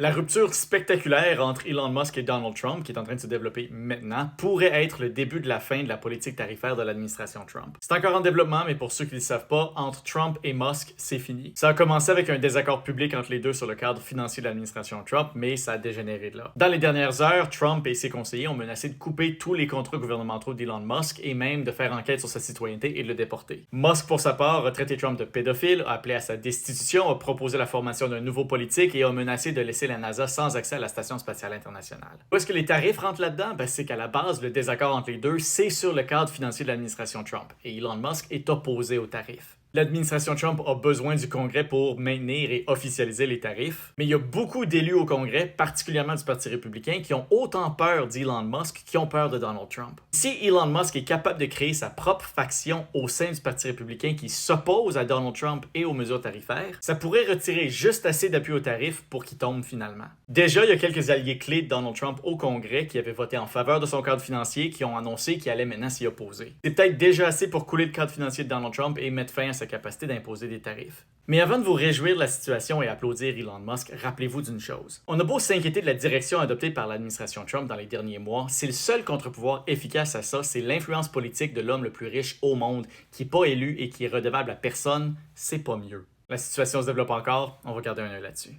La rupture spectaculaire entre Elon Musk et Donald Trump, qui est en train de se développer maintenant, pourrait être le début de la fin de la politique tarifaire de l'administration Trump. C'est encore en développement, mais pour ceux qui ne le savent pas, entre Trump et Musk, c'est fini. Ça a commencé avec un désaccord public entre les deux sur le cadre financier de l'administration Trump, mais ça a dégénéré de là. Dans les dernières heures, Trump et ses conseillers ont menacé de couper tous les contrats gouvernementaux d'Elon Musk et même de faire enquête sur sa citoyenneté et de le déporter. Musk, pour sa part, a traité Trump de pédophile, a appelé à sa destitution, a proposé la formation d'un nouveau politique et a menacé de laisser la NASA sans accès à la Station spatiale internationale. Où est-ce que les tarifs rentrent là-dedans? C'est qu'à la base, le désaccord entre les deux, c'est sur le cadre financier de l'administration Trump. Et Elon Musk est opposé aux tarifs. L'administration Trump a besoin du Congrès pour maintenir et officialiser les tarifs, mais il y a beaucoup d'élus au Congrès, particulièrement du Parti républicain, qui ont autant peur d'Elon Musk qu'ils ont peur de Donald Trump. Si Elon Musk est capable de créer sa propre faction au sein du Parti républicain qui s'oppose à Donald Trump et aux mesures tarifaires, ça pourrait retirer juste assez d'appui aux tarifs pour qu'il tombe finalement. Déjà, il y a quelques alliés clés de Donald Trump au Congrès qui avaient voté en faveur de son cadre financier qui ont annoncé qu'ils allaient maintenant s'y opposer. C'est peut-être déjà assez pour couler le cadre financier de Donald Trump et mettre fin à sa capacité d'imposer des tarifs. Mais avant de vous réjouir de la situation et applaudir Elon Musk, rappelez-vous d'une chose. On a beau s'inquiéter de la direction adoptée par l'administration Trump dans les derniers mois, c'est le seul contre-pouvoir efficace à ça, c'est l'influence politique de l'homme le plus riche au monde, qui n'est pas élu et qui est redevable à personne, c'est pas mieux. La situation se développe encore, on va garder un œil là-dessus.